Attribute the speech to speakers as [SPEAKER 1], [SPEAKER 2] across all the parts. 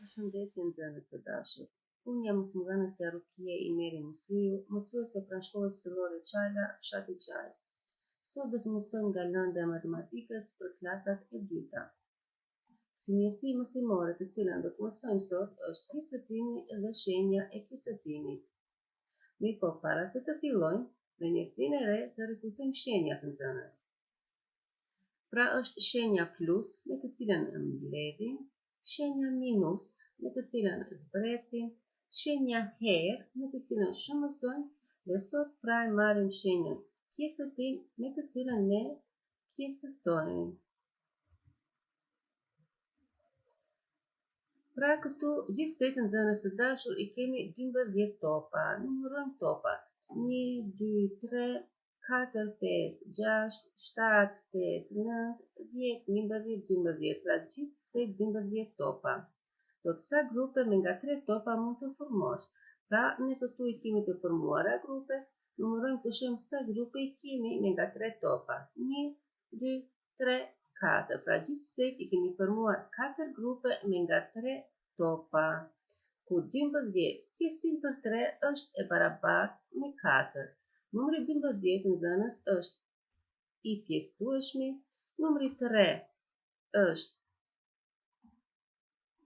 [SPEAKER 1] Përshëndetje nxënës së dashur. Unë jam mësimdhënësja Rukie Imeri Musliu, mësuese pranë shkollës fillore Çajla, fshati Çaj. Sot do të mësojmë nga lëndja e matematikës për klasat e dyta. Simjesi mësimore të cilën do të mësojmë sot është pjesëtimi dhe shenja e pjesëtimit. Mirë po, para se të fillojmë, me njësinë e re të rikujtojmë shenjat nxënës. Pra është shenja plus, me të cilën mbledhim, shenja minus, me të cilën zbresim, shenja her, me të cilën shumësojmë, dhe sot pra e marrim shenjën pjesëtim, me të cilën ne pjesëtojmë. Pra këtu gjithsesi nxënës së dashur i kemi 12 topa. Numërojmë topat. 1, 2, 3, 4, 5, 6, 7, 8, 9, 10, 11, 12, pra gjithsej 12 topa. Do të sa grupe me nga 3 topa mund të formosh. Pra ne këtu i kemi të formuara grupe, numërojmë të shohim sa grupe i kemi me nga 3 topa. 1, 2, 3, 4. Pra gjithsej i kemi formuar 4 grupe me nga 3 topa. Ku 12 pjesim për 3 është e barabartë me 4. Numri 12 nxënës është i pjesëtueshmi, numri 3 është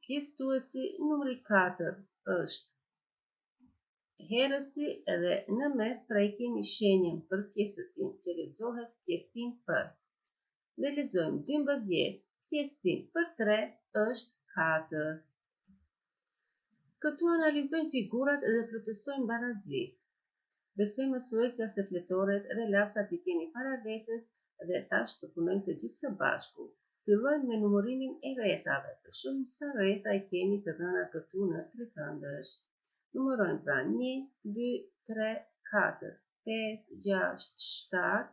[SPEAKER 1] pjesëtuesi, numri 4 është herësi edhe në mes pra i kemi shenjën për pjesëtim që lexohet pjesëtim për. Dhe lexojmë 12 pjesëtim për 3 është 4. Këtu analizojmë figurat dhe plotësojmë barazit. Besoj mësuesja se fletoret dhe lapsat i keni para vetes dhe tash të punojmë të gjithë së bashku. Fillojmë me numërimin e rrethave. Të shohim sa rretha i kemi të dhëna këtu në trekëndësh. Numërojmë pra 1, 2, 3, 4, 5, 6, 7,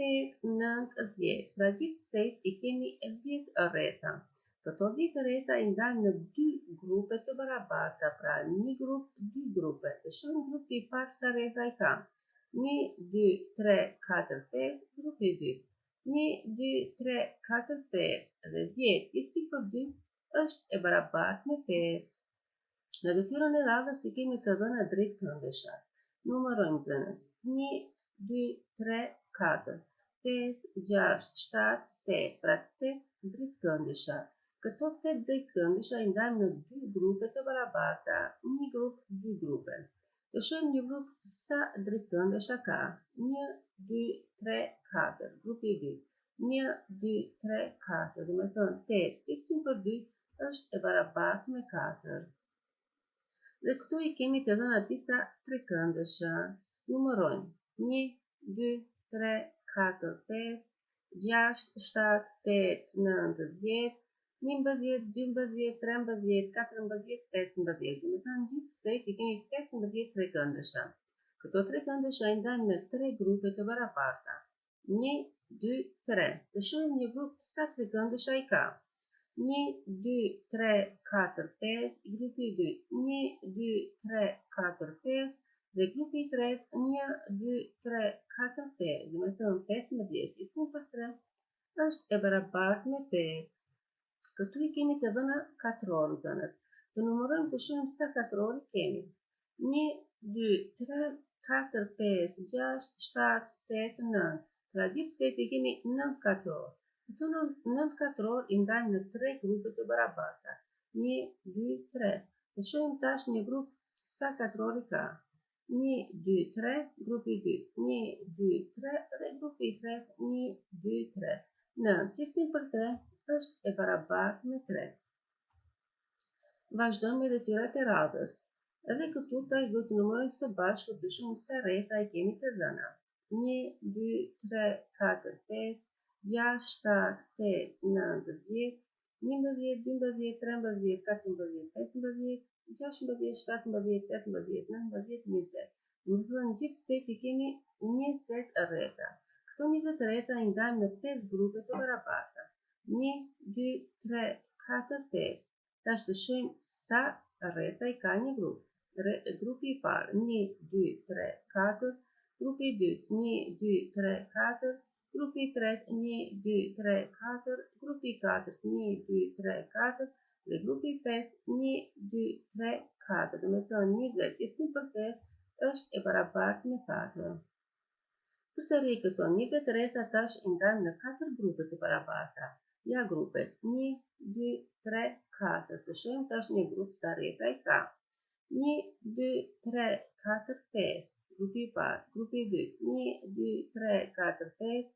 [SPEAKER 1] 8, 9, 10. Pra gjithsej i kemi 10 rretha. Këto 10 rretha i ndajmë në 2 grupe të barabarta, pra një grup, 2 grupe. Të shohim grupi i parë sa rretha i ka. 1, 2, 3, 4, 5, grupi i dytë. 1, 2, 3, 4, 5 dhe 10 pjesëtim për 2 është e barabartë me 5. Në detyrën e radhës i kemi të dhëna drejtkëndësha. Numërojmë nxënës. 1, 2, 3, 4, 5, 6, 7, 8. Pra 8 drejtkëndësha. Këto 8 drejtkëndësha i ndajmë në 2 grupe të barabarta. Një grup, 2 grupe. Të shohim një grup sa drejtkëndësha ka. 1, 2, 3, 4. Grupi i dytë. 1, 2, 3, 4. Dhe me thënë 8 pjesëtim për 2 është e barabartë me 4. Dhe këtu i kemi të dhëna disa trekëndësha. Numërojmë 1, 2, 3, 4, 5, 6, 7, 8, 9, 10, 11, 12, 13, 14, 15. Dhe me thënë gjithsej i kemi 15 trekëndësha. Këto trekëndësha i ndajmë në 3 grupe të barabarta. 1, 2, 3. Të shohim një grup sa trekëndësha i ka. 1, 2, 3, 4, 5, grupi i dytë. 1, 2, 3, 4, 5 dhe grupi i tretë. 1, 2, 3, 4, 5. Dhe me thënë 15 pjesëtim për 3 është e barabartë me 5. Këtu i kemi të dhëna katror nxënës. Të numërojmë të shohim sa katror kemi. 1, 2, 3, 4, 5, 6, 7, 8, 9. Pra gjithsej i kemi 9 katror. Këto 9 katror i ndajmë në 3 grupe të barabarta. 1, 2, 3. Të shohim tash një grup sa katror i ka. 1, 2, 3, grupi i dytë. 1, 2, 3 dhe grupi i tretë. 1, 2, 3. 9 pjesëtim për 3 është e barabartë me 3. Vazhdojmë me detyrat e radhës. Edhe këtu tash do të numërojmë së bashku të shohim sa rretha i kemi të dhëna. 1, 2, 3, 4, 5, 6, 7, 8, 9, 10, 11, 12, 13, 14, 15, 16, 17, 18, 19, 20. Në thënë gjithsej i kemi 20 rretha. Këto 20 rretha i ndajmë në 5 grupe të barabarta. 1, 2, 3, 4, 5. Tash të shohim sa rretha i ka një grup. Grupi i parë 1, 2, 3, 4. Grupi i dytë 1, 2, 3, 4. Grupi i tretë 1, 2, 3, 4. Grupi i katërt 1, 2, 3, 4. Le grupi 5, 1, 2, 3, 4. Do me thënë 20 pjesën për 5 është e barabartë me 4. Përsëri këto 20 rretha tash i ndajmë në 4 grupe të barabarta. Ja grupet 1, 2, 3, 4. Të shohim tash një grup sa rretha i ka. 1, 2, 3, 4, 5. Grupi i parë, grupi i dytë, 1, 2, 3, 4, 5.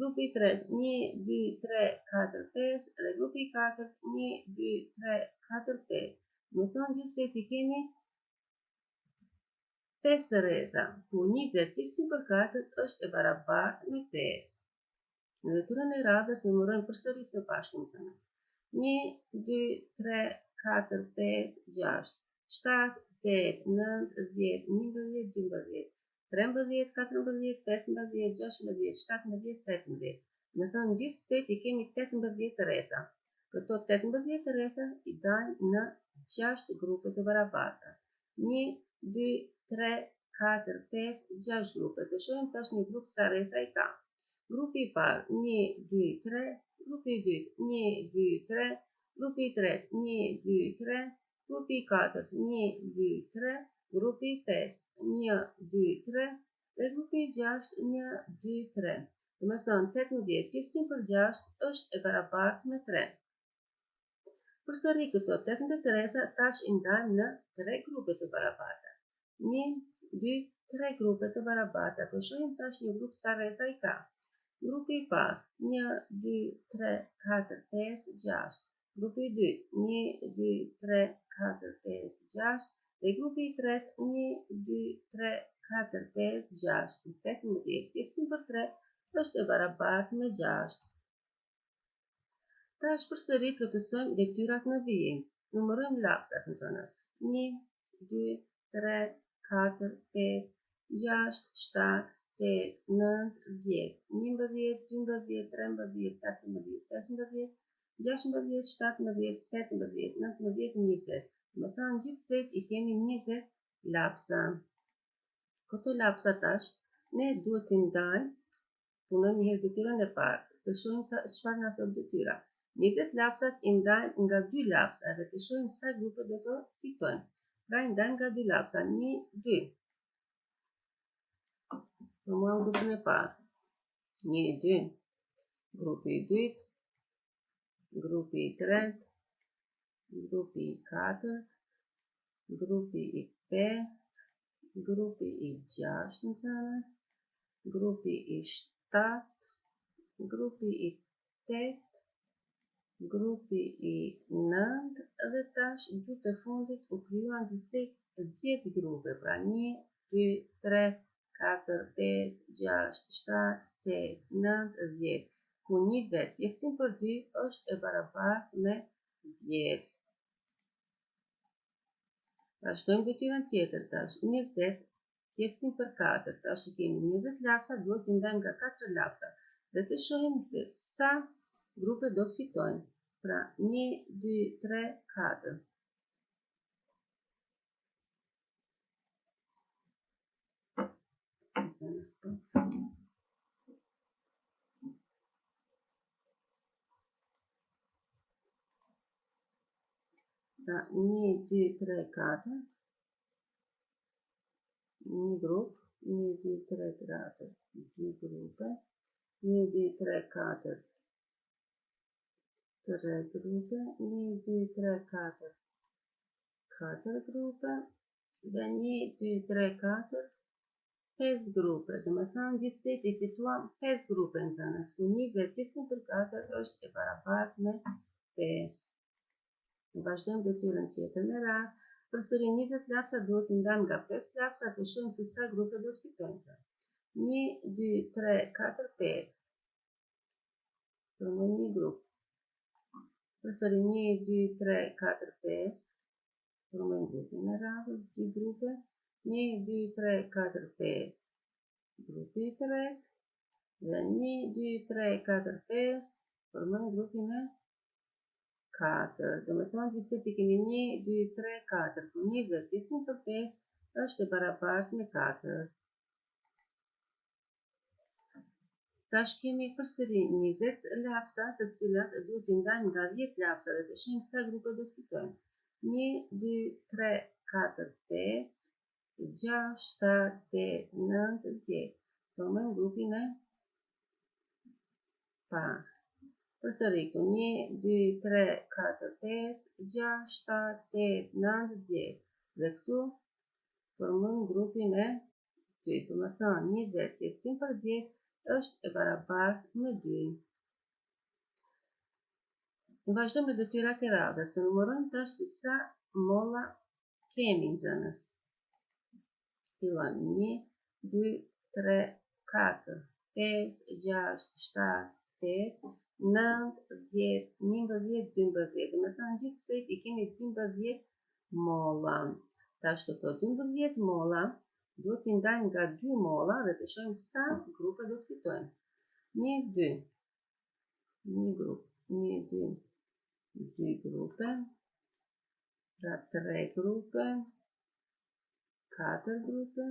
[SPEAKER 1] Grupi i tretë, 1, 2, 3, 4, 5. Dhe grupi i katërt, 1, 2, 3, 4, 5. Me thënë gjithsesi kemi 5 rretha, ku 20 pjesën për 4 është e barabartë me 5. Në detyrën e radhës numërojmë përsëri së bashku më thënë. 1, 2, 3, 4, 5, 6, 7, 8, 9, 10, 11, 12, 13, 14, 15, 16, 17, 18. Me thënë gjithë seti kemi 18 rretha. Këto 18 rretha i dajmë në 6 grupe të barabarta. 1, 2, 3, 4, 5, 6 grupe. Të shohim tash një grup sa rretha i ka. Grupi i parë, 1, 2, 3. Grupi i dytë, 1, 2, 3. Grupi i tretë, 1, 2, 3. Grupi i katërt, 1, 2, 3. Grupi i pestë, 1, 2, 3. Dhe grupi i gjashtë, 1, 2, 3. Do me thënë 18 pjesën për 6 është e barabartë me 3. Përsëri këto 18 rretha tash i ndajmë në 3 grupe të barabarta. 1, 2, 3 grupe të barabarta. Të shohim tash një grup sa rretha i ka. Grupi i parë, 1, 2, 3, 4, 5, 6. Grupi i dytë, 1, 2, 3, 4, 5, 6. Dhe grupi i tretë, 1, 2, 3, 4, 5, 6. 18 pjesën për 3 është e barabartë me 6. Tash përsëri plotësojmë detyrat në vijim. Numërojmë lapsat në zonës. 1, 2, 3, 4, 5, 6, 7, 8, 9, 10, 11, 12, 13, 14, 15, 16, 17, 18, 19, 20. Më thënë gjithë set i kemi 20 lapsa. Këto lapsa tash ne duhet t'i ndajmë, punojmë një herë detyrën e parë. Të shohim çfarë na thot detyra. 20 lapsat i ndajmë nga 2 lapsa dhe të shohim sa grupe do të fitojmë. Pra i ndajmë nga 2 lapsa, 1, 2. Formuam grupin e parë. 1, 2. Grupi i dytë. Grupi i tretë. Grupi i katërt. Grupi i pestë. Grupi i gjashtë në zanës. Grupi i 7. Grupi i 8. Grupi i 9 dhe tash grupet e fundit u krijuan disi 10 grupe, pra 1, 2, 3, 4, 5, 6, 7, 8, 9, 10, ku 20 pjesën për 2 është e barabartë me 10. Vazhdojmë detyrën tjetër tash, 20 pjesën për 4, tash kemi 20 lapsa, duhet t'i ndajmë nga 4 lapsa dhe të shohim se sa grupe do të fitojnë. Pra 1, 2, 3, 4. Pra 1, 2, 3, 4. Një grup, 1, 2, 3, 4. 2 grupe. 1, 2, 3, 4. 3 grupe, 1, 2, 3, 4. 4 grupe, dhe 1, 2, 3, 4. 5 grupe, dhe me thënë gjithësit i fituam 5 grupe në zanës, ku 20 pjesën për 4 është e barabartë me 5. Në vazhdojmë detyrën tjetër me radhë, përsëri 20 lapsa duhet të ndajmë nga 5 lapsa të shohim se sa grupe do të fitojnë. 1, 2, 3, 4, 5. Formojmë një grup. Përsëri 1, 2, 3, 4, 5. Formojmë grupin e radhës, 2 grupe. 1, 2, 3, 4, 5. Grupi i tretë. Dhe 1, 2, 3, 4, 5. Formojmë grupin e 4. Do me thonë gjithësit i kemi 1, 2, 3, 4. Ku 20 pjesën për 5 është e barabartë me 4. Tash kemi përsëri 20 lapsa të cilat duhet t'i ndajmë nga 10 lapsa dhe të shohim sa grupe do të fitojmë. 1, 2, 3, 4, 5, 6, 7, 8, 9, 10. Formojmë grupin e parë. Përsëri këtu 1, 2, 3, 4, 5, 6, 7, 8, 9, 10. Dhe këtu formojmë grupin e dytë. Do të thonë 20 pjesëtim për 10 është e barabartë me 2. Ne vazhdojmë me detyrat e radhës. Të numërojmë tash se sa molla kemi nxënës. Fillojmë 1, 2, 3, 4, 5, 6, 7, 8, 9, 10, 11, 12. Do të thonë gjithsej i kemi 12 molla. Tash këto 12 molla duhet t'i ndajmë nga 2 molla dhe të shohim sa grupe do të fitojmë. 1, 2. 1 grup, 1, 2, 2 grupe, pra 3 grupe, 4 grupe,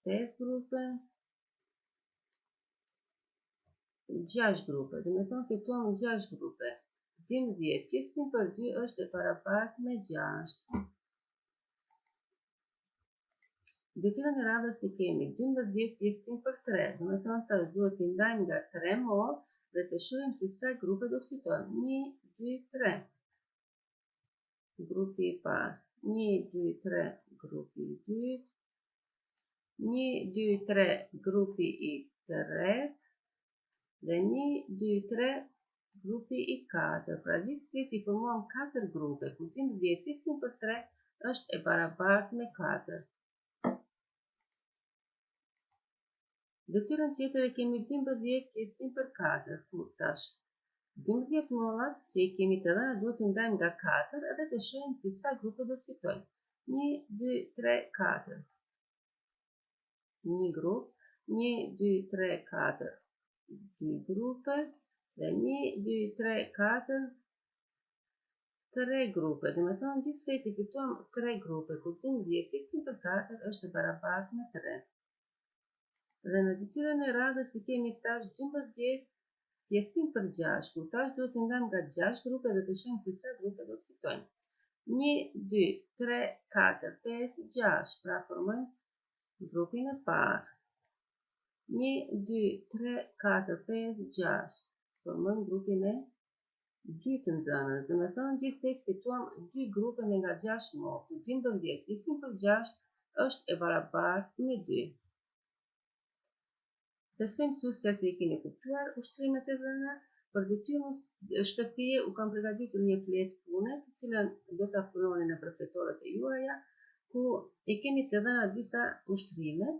[SPEAKER 1] 5 grupe, 6 grupe. Do të thonë fituam 6 grupe. 12 pjesëtim për 2 është e barabartë me 6. Detyrën e radhës i kemi 12 pjesëtim për 3. Do të thonë tash duhet t'i ndajmë nga 3 mollë dhe të shohim se sa grupe do të fitojmë. 1, 2, 3. Grupi i parë. 1, 2, 3. Grupi i dytë. 1, 2, 3. Grupi i tretë. Dhe 1, 2, 3. Grupi i katërt. Pra gjithsej i formuam 4 grupe. Ku 12 pjesëtim për 3 është e barabartë me 4. Detyrën tjetër e kemi 12 pjesëtim për 4, ku tash 12 mollat që i kemi të dhëna duhet t'i ndajmë nga 4 edhe të shohim se sa grupe do të fitojmë. 1, 2, 3, 4. 1 grup, 1, 2, 3, 4. 2 grupe dhe 1, 2, 3, 4. 3 grupe. Do të thonë gjithsej i fituam 3 grupe, ku 12 pjesëtim për 4 është e barabartë me 3. Dhe në detyrën e radhës i kemi tash 12 pjesëtim për 6, ku tash duhet t'i ndajmë nga 6 grupe dhe të shohim se sa grupe do të fitojmë. 1, 2, 3, 4, 5, 6. Pra formojmë grupin e parë. 1, 2, 3, 4, 5, 6. Formojmë grupin e dytë nxënës. Do të thonë gjithsej fituam 2 grupe me nga 6 mollë. 12 pjesëtim për 6 është e barabartë me 2. Besoj mësuesja se i keni kuptuar ushtrimet e dhëna. Për detyrën shtëpie u kam përgatitur një fletë pune, të cilën do ta punoni në fletorët e juaja, ku i keni të dhëna disa ushtrime,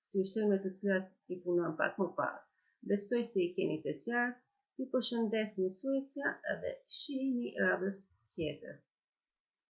[SPEAKER 1] si ushtrimet të cilat i punuam pak më parë. Besoj se i keni të qartë. Ju përshëndes mësuesja dhe shihemi radhës tjetër.